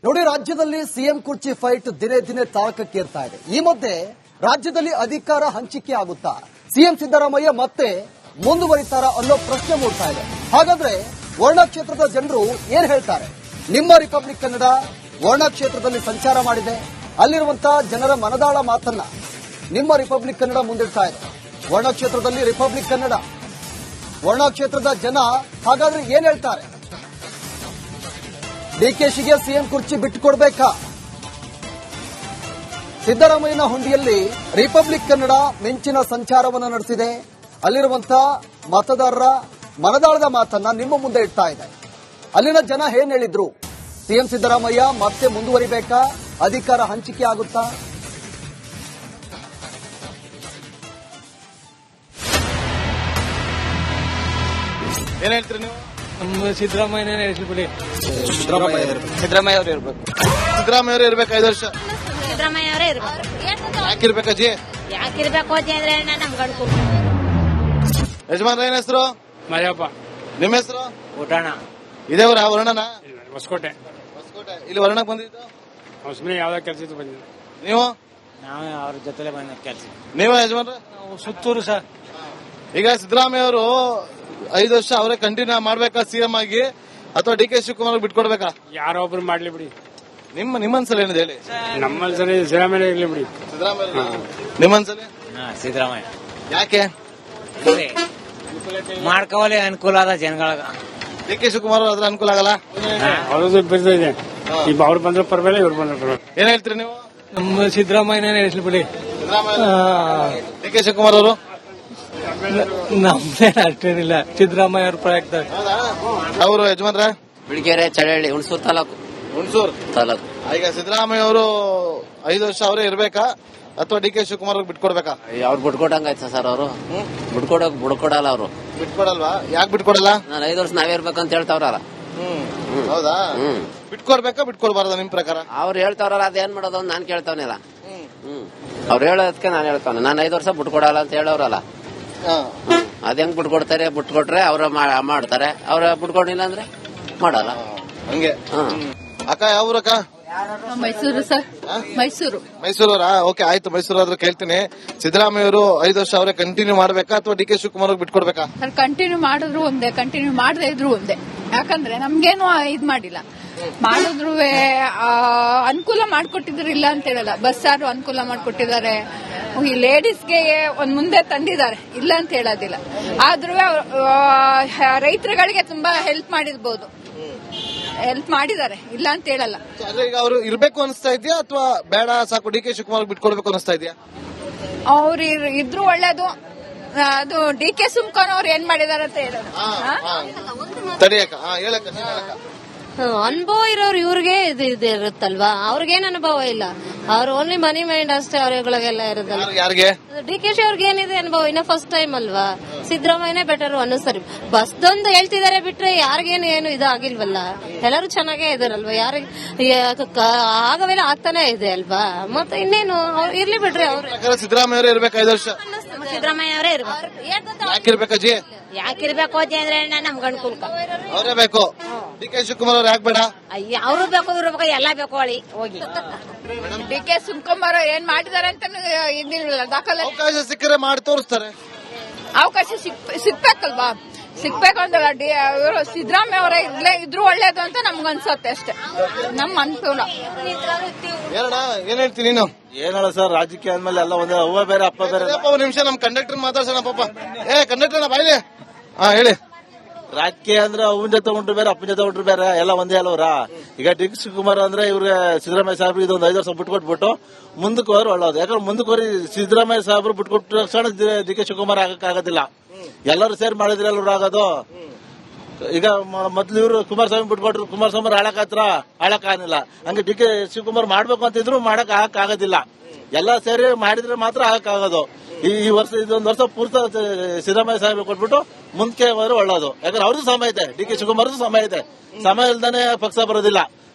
ನೋಡಿ, ರಾಜ್ಯದಲ್ಲಿ ಸಿಎಂ ಕುರ್ಚಿ ಫೈಟ್ ದಿನೇ ದಿನೇ ತಾರಕಕ್ಕೇರ್ತಾ ಇದೆ. ಈ ಮಧ್ಯೆ ರಾಜ್ಯದಲ್ಲಿ ಅಧಿಕಾರ ಹಂಚಿಕೆ ಆಗುತ್ತಾ, ಸಿಎಂ ಸಿದ್ದರಾಮಯ್ಯ ಮತ್ತೆ ಮುಂದುವರಿತಾರ ಅನ್ನೋ ಪ್ರಶ್ನೆ ಮೂಡ್ತಾ ಇದೆ. ಹಾಗಾದ್ರೆ ವರ್ಣ ಕ್ಷೇತ್ರದ ಜನರು ಏನ್ ಹೇಳ್ತಾರೆ? ನಿಮ್ಮ ರಿಪಬ್ಲಿಕ್ ಕನ್ನಡ ವರ್ಣ ಕ್ಷೇತ್ರದಲ್ಲಿ ಸಂಚಾರ ಮಾಡಿದೆ. ಅಲ್ಲಿರುವಂತಹ ಜನರ ಮನದಾಳ ಮಾತನ್ನ ನಿಮ್ಮ ರಿಪಬ್ಲಿಕ್ ಕನ್ನಡ ಮುಂದಿಡ್ತಾ ಇದೆ. ವರ್ಣ ಕ್ಷೇತ್ರದಲ್ಲಿ ರಿಪಬ್ಲಿಕ್ ಕನ್ನಡ ವರ್ಣ ಕ್ಷೇತ್ರದ ಜನ ಹಾಗಾದ್ರೆ ಏನ್ ಹೇಳ್ತಾರೆ? ಡಿಕೆಶಿಗೆ ಸಿಎಂ ಕುರ್ಚಿ ಬಿಟ್ಟುಕೊಡ್ಬೇಕಾ? ಸಿದ್ದರಾಮಯ್ಯನ ಹುಂಡಿಯಲ್ಲಿ ರಿಪಬ್ಲಿಕ್ ಕನ್ನಡ ಮಿಂಚಿನ ಸಂಚಾರವನ್ನು ನಡೆಸಿದೆ. ಅಲ್ಲಿರುವಂತಹ ಮತದಾರರ ಮನದಾಳದ ಮಾತನ್ನ ನಿಮ್ಮ ಮುಂದೆ ಇಡ್ತಾ ಇದೆ. ಅಲ್ಲಿನ ಜನ ಏನ್ ಹೇಳಿದ್ರು? ಸಿಎಂ ಸಿದ್ದರಾಮಯ್ಯ ಮತ್ತೆ ಮುಂದುವರಿಬೇಕಾ? ಅಧಿಕಾರ ಹಂಚಿಕೆ ಆಗುತ್ತಾ? ಏನ್ ಹೇಳ್ತೀರಿ ನೀವು? ನಮ್ಮ ಸಿದ್ದರಾಮಯ್ಯನೇ ಬಿಡಿ. ಸಿದ್ದರಾಮಯ್ಯ ಅವರು ಇರ್ಬೇಕು. ಸಿದ್ದರಾಮಯ್ಯ ಅವರು ಇರ್ಬೇಕು 5 ವರ್ಷ. ಸಿದ್ದರಾಮಯ್ಯ ಅವರೇ ಇರ್ಬೇಕು. ಯಾಕಿರ್ಬೇಕಜ್ಜಿ? ಯಾಕಿರ್ಬೇಕು ಅಂದ್ರೆ ನಮ್ ಗಂಡು ಯಜಮಾನ್ರ ಏನ್ ಹೆಸರು? ಮಯಪ್ಪ. ನಿಮ್ಮ ಹೆಸರು? ಊಟಣ. ಇದೇ ಊರ ವರ್ಣನ? ಹೊಸಕೋಟೆ. ಹೊಸಕೋಟೆ. ಇಲ್ಲಿ ವರ್ಣಕ್ ಬಂದಿದ್ದು? ಸುಮ್ಮನೆ ಯಾವ್ದೋ ಕೆಲಸ ಬಂದಿದ್ದು. ನೀವು? ನಾವು ಅವ್ರ ಜೊತೆ ಬಂದ ಕೆಲಸ. ನೀವು ಯಜಮಾನ್ರ? ನಾವು ಸುತ್ತೂರು ಸರ್. ಈಗ ಸಿದ್ದರಾಮಯ್ಯ ಅವರು 5 ವರ್ಷ ಅವರೇ ಕಂಟಿನ್ಯೂ ಮಾಡ್ಬೇಕಾ ಸಿಎಂ ಆಗಿ, ಅಥವಾ ಡಿ ಕೆ ಶಿವಕುಮಾರ್ ಬಿಟ್ಕೊಡ್ಬೇಕಾ? ಯಾರೋ ಒಬ್ರು ಮಾಡ್ಲಿ ಬಿಡಿ. ನಿಮ್ಮನ್ಸಲ ಏನಿದೆ ಹೇಳಿ? ನಮ್ಮಲ್ಲಿ ಸರಿ ಸಿದ್ದರಾಮಯ್ಯ ಇರ್ಲಿ ಬಿಡಿ. ಸಿದ್ದರಾಮಯ್ಯ. ನಿಮ್ಮನ್ಸಲ? ಸಿದ್ದರಾಮಯ್ಯ. ಯಾಕೆ? ಮಾಡ್ಕೋಲಿ ಅನುಕೂಲ ಆದ ಜನಗಳಾಗ. ಡಿ ಕೆ ಶಿವಕುಮಾರ್ ಅದ್ರ ಅನುಕೂಲ ಆಗಲ್ಲ? ಅವ್ರದ್ದು ಬಿರ್ತಿದೆ. ಈಗ ಅವ್ರು ಬಂದ್ರೆ ಪರವಾಗಿಲ್ಲ, ಇವ್ರು ಬಂದ್ರೆ ಪರವಾಗಿಲ್ಲ. ಏನ್ ಹೇಳ್ತೀರಿ ನೀವು? ನಮ್ಮ ಸಿದ್ದರಾಮಯ್ಯನೇ ಇರ್ಲಿ ಬಿಡಿ. ಡಿ ಕೆ ಶಿವಕುಮಾರ್ ಅವರು ನಮ್ದೇನು ಅಷ್ಟೇನಿಲ್ಲ. ಸಿದ್ದರಾಮಯ್ಯ ಅವ್ರ ಪ್ರಯತ್ನ. ಅವರು ಯಜಮಾನ್ರ? ಬಿಳಿಗೆರೆ, ಚಳಹಳ್ಳಿ, ಹುಣಸೂರು ತಾಲೂಕು. ಹುಣಸೂರು ತಾಲೂಕು. ಈಗ ಸಿದ್ದರಾಮಯ್ಯ ಅವರು 5 ವರ್ಷ ಅವರೇ ಇರ್ಬೇಕಾ, ಅಥವಾ ಡಿ ಕೆ ಶಿವಕುಮಾರ್ ಬಿಟ್ಕೊಡ್ಬೇಕಾ? ಅವ್ರು ಬಿಟ್ಕೊಡಂಗಾಯ್ತ ಸರ್? ಅವರು ಬಿಟ್ಕೊಡಲ್ಲ. ಅವರು ಬಿಟ್ಕೊಡಲ್ವಾ? ಯಾಕೆ ಬಿಟ್ಕೊಡಲ್ಲ? ನಾನು 5 ವರ್ಷ ನಾವೇ ಇರ್ಬೇಕಂತ ಹೇಳ್ತಾವ್ರಲ್ಲ. ಹೌದಾ? ಬಿಟ್ಕೊಡ್ಬೇಕಾ ಬಿಟ್ಕೊಡ್ಬಾರ್ದ ನಿಮ್ ಪ್ರಕಾರ? ಅವ್ರು ಹೇಳ್ತಾವ್ರಲ್ಲ, ಅದೇನ್ ಮಾಡೋದು ಅಂತ ನಾನ್ ಕೇಳ್ತಾವನಿಲ್ಲ. ಅವ್ರು ಹೇಳೋದಕ್ಕೆ ನಾನು ಹೇಳ್ತಾನೆ, ನಾನು 5 ವರ್ಷ ಬಿಟ್ಕೊಡಲ್ಲ ಅಂತ ಹೇಳೋರಲ್ಲ. ಅದ್ ಹೆಂಗ್ ಬಿಟ್ಕೊಡ್ತಾರೆ? ಬಿಟ್ಕೊಟ್ರೆ ಅವ್ರ ಮಾಡ್ತಾರೆ, ಅವ್ರ ಬಿಟ್ಕೊಡಿಲ್ಲ ಅಂದ್ರೆ ಮಾಡಲ್ಲ. ಹಂಗೆ. ಅಕ್ಕ ಯಾವ ಊರಕ್ಕ? ಮೈಸೂರು ಸರ್. ಮೈಸೂರು. ಮೈಸೂರವರಾ? ಓಕೆ, ಆಯ್ತು. ಮೈಸೂರು ಆದ್ರೂ ಕೇಳ್ತೀನಿ. ಸಿದ್ದರಾಮಯ್ಯ ಅವರು 5 ವರ್ಷ ಅವರೇ ಕಂಟಿನ್ಯೂ ಮಾಡ್ಬೇಕಾ, ಅಥವಾ ಡಿ ಕೆ ಶಿವಕುಮಾರ್ ಬಿಟ್ಕೊಡ್ಬೇಕಾ? ಕಂಟಿನ್ಯೂ ಮಾಡಿದ್ರು ಒಂದೇ, ಕಂಟಿನ್ಯೂ ಮಾಡದೇ ಇದ್ರು ಒಂದೇ. ಯಾಕಂದ್ರೆ ನಮ್ಗೇನು ಇದ್ ಮಾಡಿಲ್ಲ. ಮಾಡಿದ್ರು ಅನುಕೂಲ ಮಾಡ್ಕೊಟ್ಟಿದ್ರು, ಇಲ್ಲ ಅಂತ ಹೇಳಲ್ಲ. ಬಸ್ಸಾರು ಅನುಕೂಲ ಮಾಡ್ಕೊಟ್ಟಿದ್ದಾರೆ, ಈ ಲೇಡೀಸ್ಗೆ ಒಂದ್ ಮುಂದೆ ತಂದಿದ್ದಾರೆ, ಇಲ್ಲ ಅಂತ ಹೇಳೋದಿಲ್ಲ. ಆದ್ರೂ ರೈತರುಗಳಿಗೆ ತುಂಬಾ ಹೆಲ್ಪ್ ಮಾಡಿರ್ಬೋದು, ಹೆಲ್ಪ್ ಮಾಡಿದ್ದಾರೆ, ಇಲ್ಲ ಅಂತ ಹೇಳಲ್ಲ. ಈಗ ಅವರು ಇರ್ಬೇಕು ಅನಿಸ್ತಾ ಇದೆಯಾ, ಅಥವಾ ಬೇಡ ಸಾಕು ಡಿ ಕೆ ಶಿವಕುಮಾರ್ ಬಿಟ್ಕೊಡ್ಬೇಕು ಅನಿಸ್ತಾ ಇದೆಯಾ? ಅವ್ರು ಇದ್ರು ಒಳ್ಳೇದು. ಅದು ಡಿ ಕೆ ಸುಮ್ಕನ್ ಅವ್ರು ಏನ್ ಮಾಡಿದಾರೆ ಅಂತ ಹೇಳೋದು. ತಡಿಯಕ್ಕ ಹೇಳಕ್ಕ. ಅನುಭವ ಇರೋರು ಇವ್ರಿಗೆ ಇದು ಇರುತ್ತಲ್ವಾ, ಅವ್ರಿಗೇನ್ ಅನುಭವ ಇಲ್ಲ. ಅವ್ರು ಓನ್ಲಿ ಮನಿ ಮೈಂಡ್ ಅಷ್ಟೇ ಅವ್ರಿಗಳಿಗೆಲ್ಲ ಇರೋದಲ್ಲ. ಯಾರಿಗೆ? ಡಿ ಕೆ ಶಿ ಅವ್ರಿಗೆ ಏನಿದೆ ಅನುಭವ? ಇನ್ನ ಫಸ್ಟ್ ಟೈಮ್ ಅಲ್ವಾ. ಸಿದ್ದರಾಮಯ್ಯನೇ ಬೆಟರ್ ಅನ್ನಿಸ್ತಾರೆ. ಬಸ್ದೊಂದು ಹೇಳ್ತಿದಾರೆ ಬಿಟ್ರೆ ಯಾರಿಗೇನು ಏನು ಇದಾಗಿಲ್ವಲ್ಲ. ಎಲ್ಲರೂ ಚೆನ್ನಾಗೇ ಇದಾರಲ್ವಾ. ಯಾರಿಗೆ ಆಗವೆಲ್ಲ ಆಗ್ತಾನೆ ಇದೆ ಅಲ್ವಾ. ಮತ್ತೆ ಇನ್ನೇನು ಇರ್ಲಿ ಬಿಡ್ರಿ. ಅವ್ರು ಸಿದ್ದರಾಮಯ್ಯ ಅವರೇ ಇರ್ಬೇಕು 5 ವರ್ಷ. ಸಿದ್ದರಾಮಯ್ಯ ಅವರೇ ಇರ್ಬೇಕು. ಯಾಕಿರ್ಬೇಕಜ್ಜಿ? ಯಾಕಿರ್ಬೇಕು ಅಂದ್ರೆ ನಮ್ಗೆ ಅನುಕೂಲ ಅವರೇ ಬೇಕು. ಡಿ ಕೆ ಶಿವಕುಮಾರ್ ಅವ್ರು ಯಾಕೆ ಬೇಡ? ಅಯ್ಯ, ಅವರು ಬೇಕು, ಇವ್ರು ಬೇಕು, ಎಲ್ಲ ಬೇಕು. ಹೇಳಿ ಹೋಗಿ. ಡಿ ಕೆ ಸುಮ್ಕುಮಾರ್ ಏನ್ ಮಾಡಿದಾರೆ ಅಂತ ಇದಿಲ್ಲ ದಾಖಲೆ. ಅವಕಾಶ ಸಿಕ್ಕರೆ ಮಾಡಿ ತೋರಿಸ್ತಾರೆ. ಅವಕಾಶ ಸಿಗ್ಬೇಕಲ್ವಾ? ಸಿಗ್ಬೇಕು ಅಂತಲ್ಲ. ಇವರು ಸಿದ್ದರಾಮಯ್ಯ ಅವರೇ ಇದ್ರು ಒಳ್ಳೇದು ಅಂತ ನಮ್ಗನ್ಸತ್ತೆ ಅಷ್ಟೇ. ನಮ್ ಅನುಕೂಲ. ಏನ್ ಹೇಳ್ತೀನಿ ನೀನು? ಏನಲ್ಲ ಸರ್, ರಾಜಕೀಯ ಆದ್ಮೇಲೆ ಎಲ್ಲ ಒಂದೇ, ಅವ್ವ ಬೇರೆ ಅಪ್ಪ ಬೇರೆ. ಒಂದ್ ನಿಮಿಷ ನಮ್ ಕಂಡಕ್ಟರ್ ಮಾತಾಡ್ಸೋಣ ಪಾಪ. ಕಂಡಕ್ಟರ್ ಬಾಯ್ಲಿ. ಹೇಳಿ. ರಾಜಕೀಯ ಅಂದ್ರೆ ಅವನ ಜೊತೆ ಉಂಟ್ರು ಬೇರೆ, ಅಪ್ಪನ ಜೊತೆ ಉಂಟ್ರು ಬೇರೆ, ಎಲ್ಲ ಒಂದೇ ಅಲ್ವರ. ಈಗ ಡಿ ಕೆ ಶಿವಕುಮಾರ್ ಅಂದ್ರೆ ಇವ್ರಿಗೆ ಸಿದ್ದರಾಮಯ್ಯ ಸಾಹೇಬ್ರಿಗೆ ಇದೊಂದು 5 ವರ್ಷ ಬಿಟ್ಕೊಟ್ಬಿಟ್ಟು ಮುಂದಕ್ಕೆ ಹೋದ್ರೆ ಒಳ್ಳೇದು. ಯಾಕಂದ್ರೆ ಮುಂದಕ್ಕೆ ಹೋಗಿ ಸಿದ್ದರಾಮಯ್ಯ ಸಾಹೇಬ್ರು ಬಿಟ್ಕೊಟ್ಟ ತಕ್ಷಣ ಡಿ ಕೆ ಶಿವಕುಮಾರ್ ಆಗಕ್ಕಾಗೋದಿಲ್ಲ. ಎಲ್ಲರೂ ಸೇರಿ ಮಾಡಿದ್ರೆ ಎಲ್ಲರೂ ಆಗೋದು. ಈಗ ಮೊದ್ಲು ಇವರು ಕುಮಾರಸ್ವಾಮಿ ಬಿಟ್ಕೊಟ್ರು, ಕುಮಾರಸ್ವಾಮಿ ಆಳಕ್ಕಾಗಿಲ್ಲ. ಹಂಗೆ ಡಿ ಕೆ ಶಿವಕುಮಾರ್ ಮಾಡ್ಬೇಕು ಅಂತಿದ್ರು ಮಾಡಕ್ ಆಗೋದಿಲ್ಲ. ಎಲ್ಲ ಸೇರಿ ಮಾಡಿದ್ರೆ ಮಾತ್ರ ಆಗಕ್ಕಾಗೋದು. ಈ ವರ್ಷ ಇದೊಂದು ವರ್ಷ ಪೂರ್ತಿ ಸಿದ್ದರಾಮಯ್ಯ ಸಾಹೇಬ್ ಕೊಟ್ಬಿಟ್ಟು ಮುಂದಕ್ಕೆ ಹೋದ್ರೆ ಒಳ್ಳೇದು. ಯಾಕಂದ್ರೆ ಅವ್ರದ್ದು ಸಮಯ ಇದೆ, ಡಿ ಕೆ ಶಿವಕುಮಾರ್ದು ಸಮಯ ಇದೆ. ಸಮಯ ಇಲ್ದಾನೆ ಪಕ್ಷ ಬರೋದಿಲ್ಲ.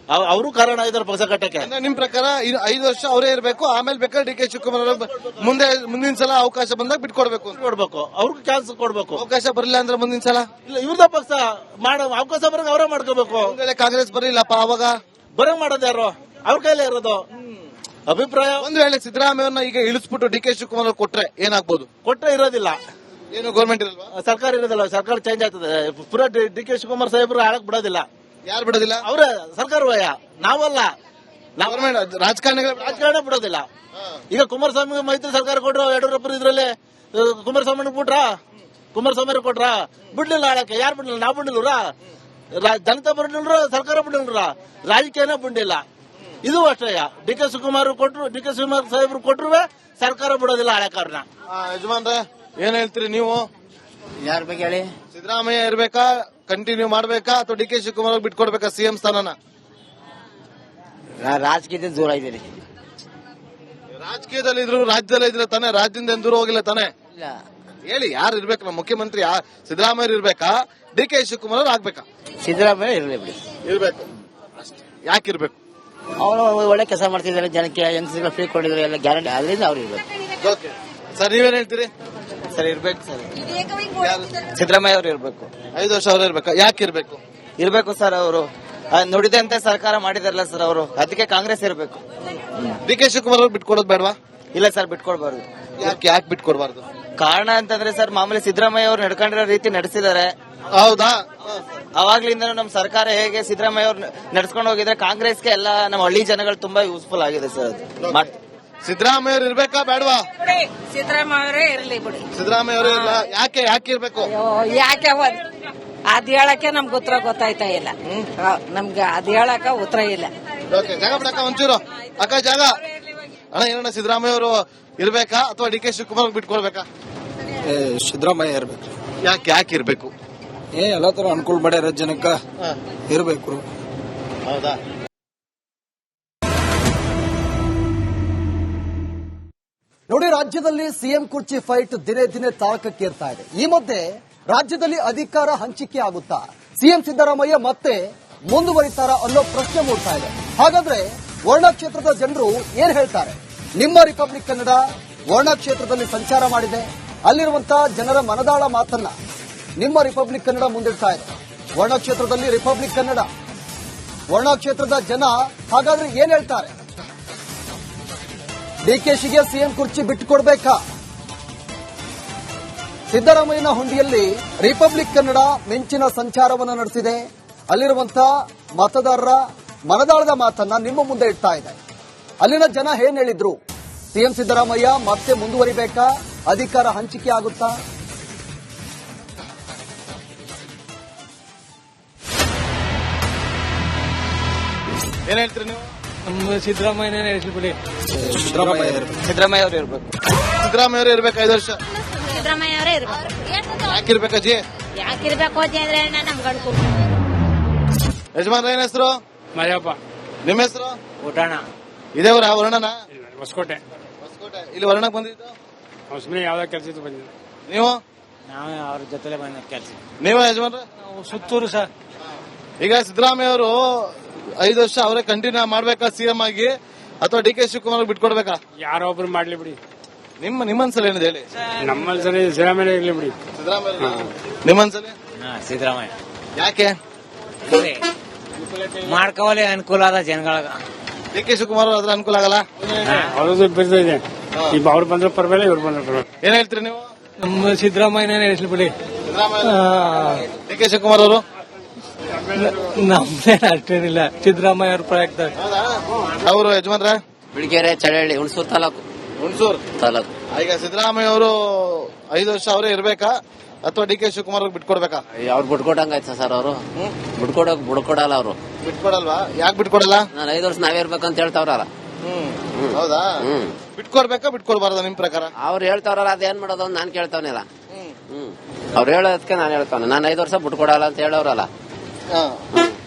ಅವರು ಕಾರಣ ಇದಾರೆ ಪಕ್ಷ ಕಟ್ಟಕ್ಕೆ. ನಿಮ್ ಪ್ರಕಾರ 5 ವರ್ಷ ಅವರೇ ಇರಬೇಕು, ಆಮೇಲೆ ಬೇಕಾದ್ರೆ ಡಿ ಕೆ ಶಿವಕುಮಾರ್ ಮುಂದಿನ ಸಲ ಅವಕಾಶ ಬಂದಾಗ ಬಿಟ್ಕೊಡ್ಬೇಕು. ಅವ್ರಿಗೆ ಚಾನ್ಸ್ ಕೊಡ್ಬೇಕು. ಅವಕಾಶ ಬರಲಿಲ್ಲ ಅಂದ್ರೆ ಮುಂದಿನ ಸಲ ಇಲ್ಲ, ಇವ್ರದ ಪಕ್ಷ ಮಾಡೋ ಅವಕಾಶ ಬರಂಗ ಅವರೇ ಮಾಡ್ಕೋಬೇಕು. ಕಾಂಗ್ರೆಸ್ ಬರಲಿಲ್ಲಪ್ಪ, ಅವಾಗ ಬರಂಗ್ ಮಾಡೋದು ಯಾರು? ಅವ್ರ ಕೈಲೇ ಇರೋದು. ಅಭಿಪ್ರಾಯ ಒಂದು ವೇಳೆ ಸಿದ್ದರಾಮಯ್ಯವ್ರನ್ನ ಈಗ ಇಳಿಸ್ಬಿಟ್ಟು ಡಿ ಕೆ ಶಿವಕುಮಾರ್ ಕೊಟ್ರೆ ಏನಾಗ್ಬೋದು? ಕೊಟ್ಟರೆ ಇರೋದಿಲ್ಲ, ಏನು ಗೌರ್ಮೆಂಟ್ ಇರಲ್ವಾ? ಸರ್ಕಾರ ಇರೋದಿಲ್ಲ, ಸರ್ಕಾರ ಚೇಂಜ್ ಆಗ್ತದೆ. ಪೂರಾ ಡಿ ಕೆ ಶಿವಕುಮಾರ್ ಸಾಹೇಬ್ರು ಆಳಕ್ ಬಿಡೋದಿಲ್ಲ. ಯಾರು ಬಿಡೋದಿಲ್ಲ? ಅವ್ರ ಸರ್ಕಾರ ನಾವಲ್ಲ, ಗೌರ್ಮೆಂಟ್ ರಾಜಕಾರಣಿಗಳ ರಾಜಕಾರಣ ಬಿಡೋದಿಲ್ಲ. ಈಗ ಕುಮಾರಸ್ವಾಮಿ ಮೈತ್ರಿ ಸರ್ಕಾರ ಕೊಟ್ರು, ಯಡಿಯೂರಪ್ಪ ಇದ್ರಲ್ಲಿ ಕುಮಾರಸ್ವಾಮಿ ಕುಮಾರಸ್ವಾಮಿ ಕೊಟ್ರ ಬಿಡ್ಲಿಲ್ಲ ಆಳಕ್ಕೆ. ಯಾರು ಬಿಡ್ಲಿಲ್ಲ? ನಾವು ಬಿಡ್ಲಿಲ್ರ, ಜನತಾ ಬಿಡ್ಲಿಲ್ರ, ಸರ್ಕಾರ ಬಿಡ್ಲಿಲ್ರ, ರಾಜಕೀಯನೇ ಬಿಡ್ಲಿಲ್ಲ. ಇದು ಅಷ್ಟೇ. ಡಿ ಕೆ ಶಿವಕುಮಾರ್ ಸಾಹೇಬ್ರು ಕೊಟ್ರು ಸರ್ಕಾರ ಬಿಡೋದಿಲ್ಲ ಆಳಕಾರನ. ಯಜಮಾನ್ರೆ ಏನ್ ಹೇಳ್ತೀರಿ ನೀವು? ಯಾರ ಬಗ್ಗೆ ಹೇಳಿ? ಸಿದ್ದರಾಮಯ್ಯ ಇರ್ಬೇಕಾ, ಕಂಟಿನ್ಯೂ ಮಾಡ್ಬೇಕಾ, ಅಥವಾ ಡಿ ಕೆ ಶಿವಕುಮಾರ್ ಬಿಟ್ಕೊಡ್ಬೇಕಾ ಸಿಎಂ ಸ್ಥಾನನ? ರಾಜಕೀಯದಿಂದ ದೂರ ಇದ್ದೀನಿ. ರಾಜಕೀಯದಲ್ಲಿ ಇದ್ರು, ರಾಜ್ಯದಲ್ಲಿ ಇದ್ರೆ ತಾನೆ, ರಾಜ್ಯದಿಂದ ದೂರ ಹೋಗಿಲ್ಲ ತಾನೆ. ಇಲ್ಲ ಹೇಳಿ, ಯಾರು ಇರ್ಬೇಕು? ನಮ್ಮ ಮುಖ್ಯಮಂತ್ರಿ ಸಿದ್ದರಾಮಯ್ಯ ಇರ್ಬೇಕಾ, ಡಿ ಕೆ ಶಿವಕುಮಾರ್ ಅವ್ರು ಆಗ್ಬೇಕಾ? ಸಿದ್ದರಾಮಯ್ಯ ಇರಲಿ ಬಿಡಿ. ಇರ್ಬೇಕು. ಯಾಕಿರ್ಬೇಕು? ಅವರು ಒಳ್ಳೆ ಕೆಲಸ ಮಾಡ್ತಿದ್ದಾರೆ, ಜನಕ್ಕೆ ಯಂಗ್ಸ್ಗಳು ಫ್ರೀ ಕೊಟ್ಟಿದ್ದಾರೆ, ಎಲ್ಲ ಗ್ಯಾರಂಟಿ, ಅದರಿಂದ ಅವ್ರು ಇರ್ಬೇಕು. ಸರ್ ನೀವೇನ್ ಹೇಳ್ತೀರಿ? ಸರ್ ಇರ್ಬೇಕು ಸರ್, ಸಿದ್ದರಾಮಯ್ಯ ಅವ್ರು ಇರ್ಬೇಕು. 5 ವರ್ಷ ಅವ್ರು ಇರ್ಬೇಕಾ? ಯಾಕಿರ್ಬೇಕು? ಇರ್ಬೇಕು ಸರ್, ಅವರು ನುಡಿದಂತೆ ಸರ್ಕಾರ ಮಾಡಿದಾರಲ್ಲ ಸರ್ ಅವರು, ಅದಕ್ಕೆ ಕಾಂಗ್ರೆಸ್ ಇರ್ಬೇಕು. ಡಿ ಕೆ ಶಿವಕುಮಾರ್ ಅವ್ರು ಬಿಟ್ಕೊಡೋದು ಬೇಡವಾ? ಇಲ್ಲ ಸರ್, ಬಿಟ್ಕೊಡ್ಬಾರ್ದು. ಯಾಕೆ ಬಿಟ್ಕೊಡ್ಬಾರ್ದು? ಕಾರಣ ಅಂತಂದ್ರೆ ಸರ್, ಮಾಮೂಲಿ ಸಿದ್ದರಾಮಯ್ಯ ಅವ್ರು ನಡ್ಕೊಂಡಿರೋ ರೀತಿ ನಡೆಸಿದ್ದಾರೆ. ಹೌದಾ? ಅವಾಗ್ಲಿಂದ ನಮ್ಮ ಸರ್ಕಾರ ಹೇಗೆ ಸಿದ್ದರಾಮಯ್ಯ ಅವ್ರು ನಡ್ಸ್ಕೊಂಡು ಹೋಗಿದ್ರೆ ಕಾಂಗ್ರೆಸ್ಗೆ ಎಲ್ಲ ನಮ್ಮ ಹಳ್ಳಿ ಜನಗಳು ತುಂಬಾ ಯೂಸ್ಫುಲ್ ಆಗಿದೆ ಸರ್. ಸಿದ್ದರಾಮಯ್ಯ ಅವ್ರು ಇರ್ಬೇಕಾ ಬೇಡವಾ? ಸಿದ್ದರಾಮಯ್ಯ ಅವರೇ ಇರ್ಲಿ ಬಿಡಿ. ಸಿದ್ದರಾಮಯ್ಯ ಅವರು ಇಲ್ಲ, ಯಾಕೆ ಇರ್ಬೇಕು? ಯಾಕೆ ಅದ್ ಹೇಳಕ್ಕೆ ನಮ್ಗೆ ಉತ್ತರ ಗೊತ್ತಾಯ್ತಾ ಇಲ್ಲ. ನಮ್ಗೆ ಅದ್ ಹೇಳಕ ಉತ್ತರ ಇಲ್ಲ. ಜಾಗ ಬಿಡಕ್ಕ ಒಂಚೂರು. ಅಕ್ಕ ಜಾಗ ಅಣ್ಣ, ಏನಣ್ಣ ಸಿದ್ದರಾಮಯ್ಯ ಅವರು ಇರ್ಬೇಕಾ ಅಥವಾ ಡಿ ಕೆ ಶಿವಕುಮಾರ್ ಬಿಟ್ಕೊಡ್ಬೇಕಾ? ಸಿದ್ದರಾಮಯ್ಯ ಇರ್ಬೇಕು. ಯಾಕೆ ಇರ್ಬೇಕು? ಎಲ್ಲ ತರ ಅನುಕೂಲ ಮಾಡ್ಯಾರ ಜನಕ್ಕ, ಇರ್ಬೇಕು. ಹೌದಾ? ನೋಡಿ, ರಾಜ್ಯದಲ್ಲಿ ಸಿಎಂ ಕುರ್ಚಿ ಫೈಟ್ ದಿನೇ ದಿನೇ ತಾರಕಕ್ಕೇರ್ತಾ ಇದೆ. ಈ ಮಧ್ಯೆ ರಾಜ್ಯದಲ್ಲಿ ಅಧಿಕಾರ ಹಂಚಿಕೆ ಆಗುತ್ತಾ, ಸಿಎಂ ಸಿದ್ದರಾಮಯ್ಯ ಮತ್ತೆ ಮುಂದುವರಿತಾರ ಅನ್ನೋ ಪ್ರಶ್ನೆ ಮೂಡ್ತಾ ಇದೆ. ಹಾಗಾದ್ರೆ ವರ್ಣ ಕ್ಷೇತ್ರದ ಜನರು ಏನ್ ಹೇಳ್ತಾರೆ? ನಿಮ್ಮ ರಿಪಬ್ಲಿಕ್ ಕನ್ನಡ ವರ್ಣ ಕ್ಷೇತ್ರದಲ್ಲಿ ಸಂಚಾರ ಮಾಡಿದೆ. ಅಲ್ಲಿರುವಂತಹ ಜನರ ಮನದಾಳ ಮಾತನ್ನ ನಿಮ್ಮ ರಿಪಬ್ಲಿಕ್ ಕನ್ನಡ ಮುಂದಿಡ್ತಾ ಇದೆ. ವರ್ಣ ಕ್ಷೇತ್ರದಲ್ಲಿ ರಿಪಬ್ಲಿಕ್ ಕನ್ನಡ ವರ್ಣ ಕ್ಷೇತ್ರದ ಜನ ಹಾಗಾದ್ರೆ ಏನ್ ಹೇಳ್ತಾರೆ? ಡಿಕೆಶಿಗೆ ಸಿಎಂ ಕುರ್ಚಿ ಬಿಟ್ಟುಕೊಡ್ಬೇಕಾ? ಸಿದ್ದರಾಮಯ್ಯನ ಹುಂಡಿಯಲ್ಲಿ ರಿಪಬ್ಲಿಕ್ ಕನ್ನಡ ಮಿಂಚಿನ ಸಂಚಾರವನ್ನು ನಡೆಸಿದೆ. ಅಲ್ಲಿರುವಂತಹ ಮತದಾರರ ಮನದಾಳದ ಮಾತನ್ನ ನಿಮ್ಮ ಮುಂದೆ ಇಡ್ತಾ ಇದೆ. ಅಲ್ಲಿನ ಜನ ಏನ್ ಹೇಳಿದ್ರು? ಸಿಎಂ ಸಿದ್ದರಾಮಯ್ಯ ಮತ್ತೆ ಮುಂದುವರಿಬೇಕಾ? ಅಧಿಕಾರ ಹಂಚಿಕೆ ಆಗುತ್ತಾ? ಏನ್ ಹೇಳ್ತೀರಿ ನೀವು? ನಮ್ಮ ಸಿದ್ದರಾಮಯ್ಯನೇ ಬಿಡಿ. ಸಿದ್ದರಾಮಯ್ಯ ಅವ್ರು ಇರ್ಬೇಕು. ಸಿದ್ದರಾಮಯ್ಯ ಅವರು ಇರ್ಬೇಕು 5 ವರ್ಷ. ಸಿದ್ದರಾಮಯ್ಯ ಅವರೇ ಇರ್ಬೇಕು. ಯಾಕಿರ್ಬೇಕಜ್ಜಿ? ಯಾಕಿರ್ಬೇಕು ಅಂದ್ರೆ ನಮ್ಗೆ ಅನುಕೂಲ. ಯಜಮಾನ್ರ ಏನ್ ಹೆಸರು? ಮಜಪ್ಪ. ನಿಮ್ಮ ಹೆಸರು? ಊಟಣ. ಇದೇ ಊರ ವರ್ಣನ? ಹೊಸಕೋಟೆ. ಹೊಸಕೋಟೆ. ಇಲ್ಲಿ ವರ್ಣಕ್ ಬಂದಿದ್ದು? ಸುಮ್ಮನೆ ಯಾವ್ದೋ ಕೆಲಸ ಬಂದಿದ್ದು. ನೀವು? ನಾವು ಅವ್ರ ಜೊತೆ ಬಂದ ಕೆಲಸ. ನೀವು ಯಜಮಾನ್ರ? ನಾವು ಸುತ್ತೂರು ಸರ್. ಈಗ ಸಿದ್ದರಾಮಯ್ಯ ಅವರು 5 ವರ್ಷ ಅವರೇ ಕಂಟಿನ್ಯೂ ಮಾಡ್ಬೇಕಾ ಸಿಎಂ ಆಗಿ, ಅಥವಾ ಡಿ ಕೆ ಶಿವಕುಮಾರ್ ಬಿಟ್ಕೊಡ್ಬೇಕಾ? ಯಾರೋ ಒಬ್ರು ಮಾಡ್ಲಿ ಬಿಡಿ. ನಿಮ್ಮನ್ಸಲ ಏನಿದೆ ಹೇಳಿ? ನಮ್ಮಲ್ಲಿ ಸರಿ ಸಿದ್ದರಾಮಯ್ಯ ಇರ್ಲಿ ಬಿಡಿ. ಸಿದ್ದರಾಮಯ್ಯ. ನಿಮ್ಮನ್ಸಲ? ಸಿದ್ದರಾಮಯ್ಯ. ಯಾಕೆ? ಮಾಡ್ಕೋಲಿ ಅನುಕೂಲ ಆದ ಜನಗಳಗ. ಡಿ ಕೆ ಶಿವಕುಮಾರ್ ಅದ್ರ ಅನುಕೂಲ ಆಗಲ್ಲ? ಅವ್ರದ್ದು ಬಿಡ್ತಿದೆ. ಈಗ ಅವ್ರು ಬಂದ್ರೆ ಪರವಾಗಿಲ್ಲ, ಇವ್ರು ಬಂದ್ರೆ ಪರವಾಗಿಲ್ಲ. ಏನ್ ಹೇಳ್ತೀರಿ ನೀವು? ನಮ್ಮ ಸಿದ್ದರಾಮಯ್ಯನೇ ಇರ್ಲಿ ಬಿಡಿ. ಡಿ ಕೆ ಶಿವಕುಮಾರ್ ಅವರು ನಮ್ದೇನು ಅಷ್ಟೇನಿಲ್ಲ. ಸಿದ್ದರಾಮಯ್ಯ ಅವ್ರ ಪ್ರಯತ್ನ. ಅವರು ಯಜಮಾನ್ರ? ಬಿಳಿಕೆರೆ, ಚಳಹಳ್ಳಿ, ಹುಣಸೂರು ತಾಲೂಕು. ಹುಣಸೂರು ತಾಲೂಕು. ಈಗ ಸಿದ್ದರಾಮಯ್ಯ ಅವರು 5 ವರ್ಷ ಅವರೇ ಇರ್ಬೇಕಾ ಅಥವಾ ಡಿ ಕೆ ಶಿವಕುಮಾರ್ ಬಿಟ್ಕೊಡ್ಬೇಕಾ? ಅವ್ರು ಬಿಟ್ಕೊಡಂಗಾಯ್ತ ಸರ್. ಅವರು ಬಿಟ್ಕೊಡಲ್ಲ. ಅವರು ಬಿಟ್ಕೊಡಲ್ವಾ? ಯಾಕೆ ಬಿಟ್ಕೊಡಲ್ಲ? ನಾನು 5 ವರ್ಷ ನಾವೇ ಇರ್ಬೇಕಂತ ಹೇಳ್ತಾವ್ರಲ್ಲ. ಹೌದಾ? ಬಿಟ್ಕೊಡ್ಬೇಕಾ ಬಿಟ್ಕೊಡ್ಬಾರ್ದ ನಿಮ್ ಪ್ರಕಾರ? ಅವ್ರು ಹೇಳ್ತಾವ್ರಲ್ಲ, ಅದೇನ್ ಮಾಡೋದು ಅಂತ ನಾನ್ ಕೇಳ್ತಾವನಿಲ್ಲ. ಅವ್ರು ಹೇಳೋದಕ್ಕೆ ನಾನು ಹೇಳ್ತಾನೆ. ನಾನು 5 ವರ್ಷ ಬಿಟ್ಕೊಡಲ್ಲ ಅಂತ ಹೇಳೋರಲ್ಲ.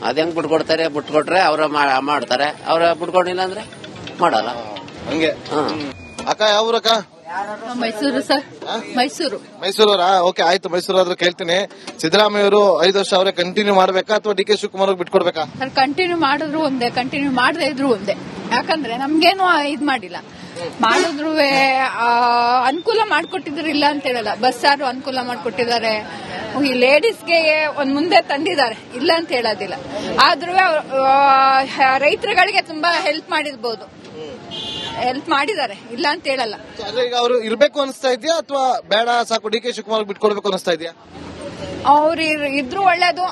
ಅದ್ ಹೆಂಗ್ ಬಿಟ್ಕೊಡ್ತಾರೆ? ಬಿಟ್ಕೊಟ್ರೆ ಅವ್ರ ಮಾಡ್ತಾರೆ, ಅವ್ರ ಬಿಟ್ಕೊಂಡಿಲ್ಲ ಅಂದ್ರೆ ಮಾಡಲ್ಲ. ಹಂಗೆ. ಅಕ್ಕ ಯಾವ ಊರಕ್ಕ? ಮೈಸೂರು ಸರ್. ಮೈಸೂರು. ಮೈಸೂರವರಾ? ಓಕೆ, ಆಯ್ತು. ಮೈಸೂರು ಆದ್ರೂ ಕೇಳ್ತೀನಿ. ಸಿದ್ದರಾಮಯ್ಯ ಅವರು 5 ವರ್ಷ ಅವರೇ ಕಂಟಿನ್ಯೂ ಮಾಡ್ಬೇಕಾ ಅಥವಾ ಡಿ ಕೆ ಶಿವಕುಮಾರ್ ಬಿಟ್ಕೊಡ್ಬೇಕಾ? ಸರ್, ಕಂಟಿನ್ಯೂ ಮಾಡಿದ್ರು ಒಂದೇ, ಕಂಟಿನ್ಯೂ ಮಾಡದೇ ಇದ್ರು ಒಂದೇ. ಯಾಕಂದ್ರೆ ನಮ್ಗೇನು ಇದ್ ಮಾಡಿಲ್ಲ. ಮಾಡಿದ್ರು ಅನುಕೂಲ ಮಾಡ್ಕೊಟ್ಟಿದ್ರು ಇಲ್ಲ ಅಂತ ಹೇಳಲ್ಲ. ಬಸ್ಸಾರು ಅನುಕೂಲ ಮಾಡ್ಕೊಟ್ಟಿದ್ದಾರೆ, ಈ ಲೇಡೀಸ್ಗೆ ಒಂದ್ ಮುಂದೆ ತಂದಿದ್ದಾರೆ, ಇಲ್ಲ ಅಂತ ಹೇಳೋದಿಲ್ಲ. ಆದ್ರೂ ರೈತರುಗಳಿಗೆ ತುಂಬಾ ಹೆಲ್ಪ್ ಮಾಡಿರ್ಬೋದು, ಹೆಲ್ಪ್ ಮಾಡಿದ್ದಾರೆ, ಇಲ್ಲ ಅಂತ ಹೇಳಲ್ಲ. ಅಂದ್ರೆ ಈಗ ಅವರು ಇರ್ಬೇಕು ಅನಿಸ್ತಾ ಇದೆಯಾ ಅಥವಾ ಬೇಡ ಸಾಕು ಡಿ ಕೆ ಶಿವಕುಮಾರ್ ಬಿಟ್ಕೊಡ್ಬೇಕು ಅನಿಸ್ತಾ ಇದೆಯಾ? ಅವ್ರು ಇದ್ರು ಒಳ್ಳೇದು.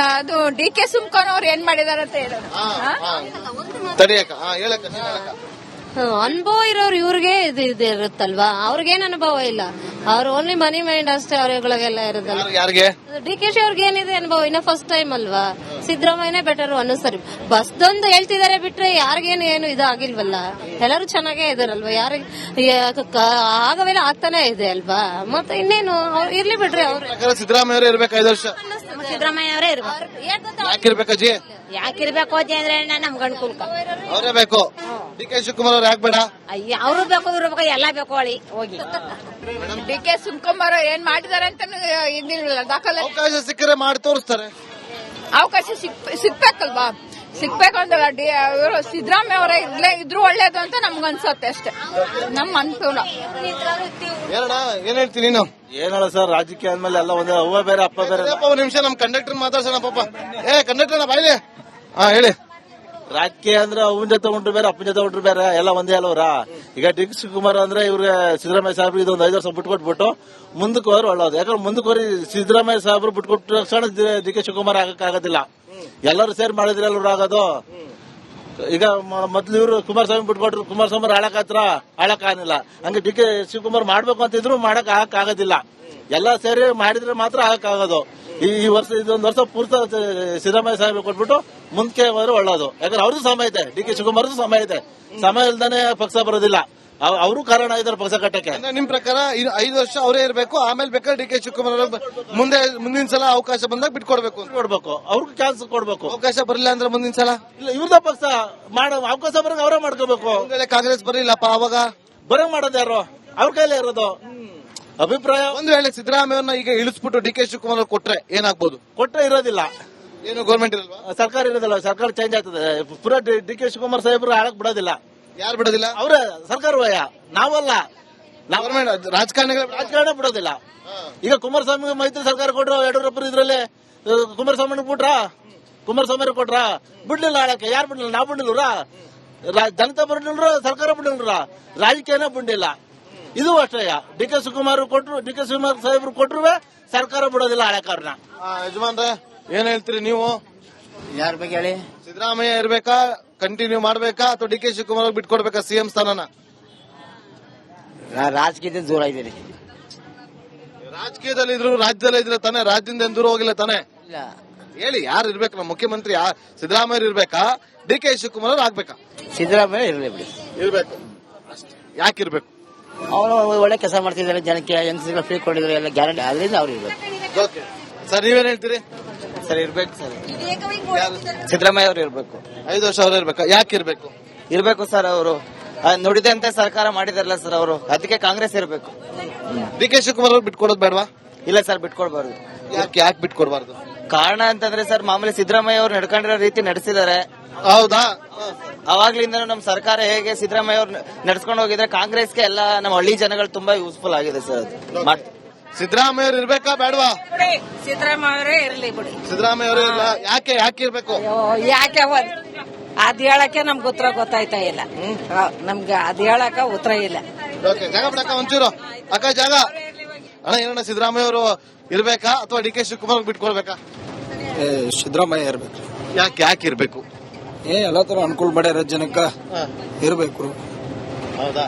ಅದು ಡಿ ಕೆ ಸುಮ್ಕನ್ ಅವ್ರು ಏನ್ ಮಾಡಿದಾರೆ ಅಂತ ಹೇಳೋದು. ತಡಿಯಕ್ಕ ಹೇಳಕ್ಕ ನೀನ್ ಹೇಳಕ್ಕ. ಅನುಭವ ಇರೋರು ಇವ್ರಿಗೆ ಇದು ಇರುತ್ತಲ್ವಾ, ಅವ್ರಿಗೇನ್ ಅನುಭವ ಇಲ್ಲ. ಅವ್ರು ಓನ್ಲಿ ಮನಿ ಮೈಂಡ್ ಅಷ್ಟೇ ಅವ್ರಗಳಿಗೆಲ್ಲ ಇರೋದಲ್ಲ. ಯಾರಿಗೆ? ಡಿ ಕೆ ಶಿ ಅವ್ರಿಗೆ ಏನಿದೆ ಅನುಭವ, ಇನ್ನ ಫಸ್ಟ್ ಟೈಮ್ ಅಲ್ವಾ. ಸಿದ್ದರಾಮಯ್ಯನೇ ಬೆಟರ್ ಅನ್ನಿಸ್ತಾರೆ. ಬಸ್ದೊಂದು ಹೇಳ್ತಿದಾರೆ ಬಿಟ್ರೆ ಯಾರಿಗೇನು ಏನು ಇದು ಆಗಿಲ್ವಲ್ಲ. ಎಲ್ಲರೂ ಚೆನ್ನಾಗೇ ಇದಾರಲ್ವಾ, ಯಾರಿಗೆ ಆಗವೆಲ್ಲ ಆಗ್ತಾನೆ ಇದೆ ಅಲ್ವಾ. ಮತ್ತೆ ಇನ್ನೇನು ಇರ್ಲಿ ಬಿಡ್ರಿ. ಅವ್ರು ಸಿದ್ದರಾಮಯ್ಯ ಅವರೇ ಇರ್ಬೇಕು 5 ವರ್ಷ. ಸಿದ್ದರಾಮಯ್ಯ ಅವರೇ ಇರ್ಬೇಕು. ಯಾಕಿರ್ಬೇಕಜ್ಜಿ? ಯಾಕಿರ್ಬೇಕು ಅಂದ್ರೆ ನಮ್ಗೆ ಅನುಕೂಲ ಅವರೇ ಬೇಕು. ಡಿ ಕೆ ಶಿವಕುಮಾರ್ ಅವ್ರು ಯಾಕೆ ಬೇಡ? ಅಯ್ಯ ಅವರು ಬೇಕು, ಇವ್ರು ಬೇಕು, ಎಲ್ಲ ಬೇಕು. ಹೋಗಿ ಡಿ ಕೆ ಸುಮ್ಕುಮಾರ್ ಏನ್ ಮಾಡಿದಾರೆ ಅಂತ ಇದಿಲ್ಲ ದಾಖಲೆ. ಅವಕಾಶ ಸಿಕ್ಕರೆ ಮಾಡಿ ತೋರಿಸ್ತಾರೆ. ಅವಕಾಶ ಸಿಗ್ಬೇಕಲ್ವಾ, ಸಿಗ್ಬೇಕು ಅಂತಲ್ಲ. ಇವರು ಸಿದ್ದರಾಮಯ್ಯ ಅವರೇ ಇದ್ರು ಒಳ್ಳೇದು ಅಂತ ನಮ್ಗನ್ಸತ್ತೆ ಅಷ್ಟೇ, ನಮ್ ಅನುಕೂಲ. ಏನ್ ಹೇಳ್ತೀನಿ ನೀನು? ಏನಲ್ಲ ಸರ್, ರಾಜಕೀಯ ಆದ್ಮೇಲೆ ಎಲ್ಲ ಒಂದೇ, ಅವ್ವ ಬೇರೆ ಅಪ್ಪ ಬೇರೆ. ಒಂದ್ ನಿಮಿಷ ನಮ್ ಕಂಡಕ್ಟರ್ ಮಾತಾಡ್ಸೋಣ ಪಾಪ. ಕಂಡಕ್ಟರ್ ಬಾಯ್ಲಿ. ಹೇಳಿ. ರಾಜಕೀಯ ಅಂದ್ರೆ ಅವನ ಜೊತೆ ಉಂಟ್ರು ಬೇರೆ, ಅಪ್ಪನ ಜೊತೆ ಉಂಟ್ರು ಬೇರೆ, ಎಲ್ಲ ಒಂದೇ ಅಲ್ವರ. ಈಗ ಡಿ ಕೆ ಶಿವಕುಮಾರ್ ಅಂದ್ರೆ ಇವ್ರಿಗೆ ಸಿದ್ದರಾಮಯ್ಯ ಸಾಹೇಬ್ರಿಗೆ ಇದೊಂದು 5 ವರ್ಷ ಬಿಟ್ಕೊಟ್ಬಿಟ್ಟು ಮುಂದಕ್ಕೆ ಹೋದ್ರೆ ಒಳ್ಳೇದು. ಯಾಕಂದ್ರೆ ಮುಂದಕ್ಕೆ ಹೋಗಿ ಸಿದ್ದರಾಮಯ್ಯ ಸಾಹೇಬ್ರು ಬಿಟ್ಕೊಟ್ಟ ತಕ್ಷಣ ಡಿ ಕೆ ಶಿವಕುಮಾರ್ ಆಗಕ್ಕಾಗೋದಿಲ್ಲ. ಎಲ್ಲರೂ ಸೇರಿ ಮಾಡಿದ್ರೆ ಎಲ್ಲರೂ ಆಗೋದು. ಈಗ ಮೊದ್ಲು ಇವರು ಕುಮಾರಸ್ವಾಮಿ ಬಿಟ್ಕೊಟ್ರು, ಕುಮಾರಸ್ವಾಮಿ ಆಳಕ್ಕಾಗಿಲ್ಲ. ಹಂಗೆ ಡಿ ಕೆ ಶಿವಕುಮಾರ್ ಮಾಡ್ಬೇಕು ಅಂತಿದ್ರು ಮಾಡಕ್ ಆಗೋದಿಲ್ಲ. ಎಲ್ಲ ಸೇರಿ ಮಾಡಿದ್ರೆ ಮಾತ್ರ ಆಗಕ್ಕಾಗೋದು. ಈ ವರ್ಷ ಇದೊಂದು ವರ್ಷ ಪೂರ್ತಿ ಸಿದ್ದರಾಮಯ್ಯ ಸಾಹೇಬ್ ಕೊಟ್ಬಿಟ್ಟು ಮುಂದಕ್ಕೆ ಹೋದ್ರೆ ಒಳ್ಳೇದು. ಯಾಕಂದ್ರೆ ಅವ್ರದ್ದು ಸಮಯ ಇದೆ, ಡಿ ಕೆ ಶಿವಕುಮಾರ್ದು ಸಮಯ ಇದೆ. ಸಮಯ ಇಲ್ದಾನೆ ಪಕ್ಷ ಬರೋದಿಲ್ಲ. ಅವರು ಕಾರಣ ಇದಾರೆ ಪಕ್ಷ ಕಟ್ಟಕ್ಕೆ. ನಿಮ್ ಪ್ರಕಾರ 5 ವರ್ಷ ಅವರೇ ಇರಬೇಕು, ಆಮೇಲೆ ಬೇಕಾದ್ರೆ ಡಿ ಕೆ ಶಿವಕುಮಾರ್ ಮುಂದಿನ ಸಲ ಅವಕಾಶ ಬಂದಾಗ ಬಿಟ್ಕೊಡ್ಬೇಕು ಅವ್ರಿಗೆ ಚಾನ್ಸ್ ಕೊಡ್ಬೇಕು. ಅವಕಾಶ ಬರಲಿಲ್ಲ ಅಂದ್ರೆ ಮುಂದಿನ ಸಲ ಇಲ್ಲ, ಇವ್ರದ ಪಕ್ಷ ಮಾಡೋ ಅವಕಾಶ ಬರಂಗ ಅವರೇ ಮಾಡ್ಕೋಬೇಕು. ಕಾಂಗ್ರೆಸ್ ಬರಲಿಲ್ಲಪ್ಪ, ಅವಾಗ ಬರಂಗ್ ಮಾಡೋದು ಯಾರು? ಅವ್ರ ಕೈಲೇ ಇರೋದು. ಅಭಿಪ್ರಾಯ ಒಂದು ವೇಳೆ ಸಿದ್ದರಾಮಯ್ಯವ್ರನ್ನ ಈಗ ಇಳಿಸ್ಬಿಟ್ಟು ಡಿ ಕೆ ಶಿವಕುಮಾರ್ ಕೊಟ್ರೆ ಏನಾಗ್ಬೋದು? ಕೊಟ್ರೆ ಇರೋದಿಲ್ಲ, ಏನು ಗೌರ್ಮೆಂಟ್ ಇರಲ್ವಾ? ಸರ್ಕಾರ ಇರೋದಿಲ್ಲ, ಸರ್ಕಾರ ಚೇಂಜ್ ಆಗ್ತದೆ. ಪೂರಾ ಡಿ ಕೆ ಶಿವಕುಮಾರ್ ಸಾಹೇಬ್ರು ಆಳಕ್ ಬಿಡೋದಿಲ್ಲ. ಯಾರು ಬಿಡೋದಿಲ್ಲ? ಅವ್ರ ಸರ್ಕಾರ ವಯ, ನಾವಲ್ಲ. ರಾಜಕಾರಣ ಬಿಡೋದಿಲ್ಲ. ಈಗ ಕುಮಾರಸ್ವಾಮಿ ಮೈತ್ರಿ ಸರ್ಕಾರ ಕೊಟ್ರು, ಯಡಿಯೂರಪ್ಪ ಇದ್ರಲ್ಲಿ ಕುಮಾರಸ್ವಾಮಿ ಕುಮಾರಸ್ವಾಮಿ ಕೊಟ್ರ ಬಿಡ್ಲಿಲ್ಲ ಆಳಕ್ಕೆ. ಯಾರು ಬಿಡ್ಲಿಲ್ಲ? ನಾವ್ ಬಿಡ್ಲಿಲ್ರ, ಜನತಾ ಬಿಡ್ಲಿಲ್ರ, ಸರ್ಕಾರ ಬಿಡ್ಲಿಲ್ರ, ರಾಜಕೀಯನೇ ಬಿಡ್ಲಿಲ್ಲ. ಇದು ಅಷ್ಟೇ. ಡಿ ಕೆ ಶಿವಕುಮಾರ್ ಕೊಟ್ರು, ಡಿ ಕೆ ಶಿವಕುಮಾರ್ ಸಾಹೇಬ್ರು ಕೊಟ್ರು ಸರ್ಕಾರ ಬಿಡೋದಿಲ್ಲ ಹಳೆಕಾರನ. ಯಜಮಾನ್ರೆ ಏನ್ ಹೇಳ್ತೀರಿ ನೀವು? ಯಾರ ಬಗ್ಗೆ ಹೇಳಿ? ಸಿದ್ದರಾಮಯ್ಯ ಇರ್ಬೇಕಾ, ಕಂಟಿನ್ಯೂ ಮಾಡ್ಬೇಕಾ, ಅಥವಾ ಡಿ ಕೆ ಶಿವಕುಮಾರ್ ಬಿಟ್ಕೊಡ್ಬೇಕಾ ಸಿಎಂ ಸ್ಥಾನನ? ರಾಜಕೀಯದಿಂದ ದೂರ ಇದ್ದೀನಿ. ರಾಜಕೀಯದಲ್ಲಿ ಇದ್ರು, ರಾಜ್ಯದಲ್ಲಿ ಇದ್ರೆ ತಾನೆ, ರಾಜ್ಯದಿಂದ ದೂರ ಹೋಗಿಲ್ಲ ತಾನೆ. ಹೇಳಿ, ಯಾರು ಇರ್ಬೇಕು? ನಮ್ಮ ಮುಖ್ಯಮಂತ್ರಿ ಸಿದ್ದರಾಮಯ್ಯ ಇರ್ಬೇಕಾ, ಡಿ ಕೆ ಶಿವಕುಮಾರ್ ಅವ್ರು ಆಗ್ಬೇಕಾ? ಸಿದ್ದರಾಮಯ್ಯ ಇರಲಿ ಬಿಡಿ, ಇರ್ಬೇಕು. ಯಾಕಿರ್ಬೇಕು? ಅವನು ಒಳ್ಳೆ ಕೆಲಸ ಮಾಡ್ತಿದ್ದಾರೆ, ಜನಕ್ಕೆ ಯಂಗ್ಸ್ಗಳು ಫ್ರೀ ಕೊಟ್ಟಿದ್ದಾರೆ, ಎಲ್ಲ ಗ್ಯಾರಂಟಿ, ಅದರಿಂದ ಅವ್ರು ಇರ್ಬೇಕು. ಸರ್ ನೀವೇನ್ ಹೇಳ್ತೀರಿ? ಸರ್ ಇರ್ಬೇಕು ಸರ್, ಸಿದ್ದರಾಮಯ್ಯ ಅವ್ರು ಇರ್ಬೇಕು. 5 ವರ್ಷ ಅವ್ರು ಇರ್ಬೇಕಾ? ಯಾಕಿರ್ಬೇಕು? ಇರ್ಬೇಕು ಸರ್, ಅವರು ನುಡಿದಂತೆ ಸರ್ಕಾರ ಮಾಡಿದಾರಲ್ಲ ಸರ್ ಅವರು, ಅದಕ್ಕೆ ಕಾಂಗ್ರೆಸ್ ಇರ್ಬೇಕು. ಡಿ ಕೆ ಶಿವಕುಮಾರ್ ಅವ್ರು ಬಿಟ್ಕೊಡೋದು ಬೇಡವಾ? ಇಲ್ಲ ಸರ್, ಬಿಟ್ಕೊಡ್ಬಾರ್ದು. ಯಾಕೆ ಬಿಟ್ಕೊಡ್ಬಾರ್ದು? ಕಾರಣ ಅಂತಂದ್ರೆ ಸರ್, ಮಾಮೂಲಿ ಸಿದ್ದರಾಮಯ್ಯ ಅವ್ರು ನಡ್ಕೊಂಡಿರೋ ರೀತಿ ನಡೆಸಿದ್ದಾರೆ. ಹೌದಾ? ಅವಾಗ್ಲಿಂದ ನಮ್ಮ ಸರ್ಕಾರ ಹೇಗೆ ಸಿದ್ದರಾಮಯ್ಯ ಅವ್ರು ನಡ್ಸ್ಕೊಂಡು ಹೋಗಿದ್ರೆ ಕಾಂಗ್ರೆಸ್ಗೆ ಎಲ್ಲ ನಮ್ಮ ಹಳ್ಳಿ ಜನಗಳು ತುಂಬಾ ಯೂಸ್ಫುಲ್ ಆಗಿದೆ ಸರ್. ಸಿದ್ದರಾಮಯ್ಯ ಅವ್ರು ಇರ್ಬೇಕಾ ಬೇಡವಾ? ಸಿದ್ದರಾಮಯ್ಯ ಅವರೇ ಇರ್ಲಿ ಬಿಡಿ. ಸಿದ್ದರಾಮಯ್ಯ ಅವರು ಇಲ್ಲ, ಯಾಕೆ ಇರ್ಬೇಕು? ಯಾಕೆ ಅದ್ ಹೇಳಕ್ಕೆ ನಮ್ಗೆ ಉತ್ತರ ಗೊತ್ತಾಯ್ತಾ ಇಲ್ಲ. ನಮ್ಗೆ ಅದ್ ಹೇಳಕ ಉತ್ತರ ಇಲ್ಲ. ಜಾಗ ಬಿಡಕ್ಕ ಒಂಚೂರು. ಅಕ್ಕ ಜಾಗ ಅಣ್ಣ, ಏನಣ್ಣ ಸಿದ್ದರಾಮಯ್ಯ ಅವರು ಇರ್ಬೇಕಾ ಅಥವಾ ಡಿ ಕೆ ಶಿವಕುಮಾರ್ ಬಿಟ್ಕೊಡ್ಬೇಕಾ? ಸಿದ್ದರಾಮಯ್ಯ ಇರ್ಬೇಕು. ಯಾಕೆ ಇರ್ಬೇಕು? ಎಲ್ಲ ತರ ಅನುಕೂಲ ಮಾಡ್ಯಾರ ಜನಕ್ಕ, ಇರ್ಬೇಕು. ಹೌದಾ?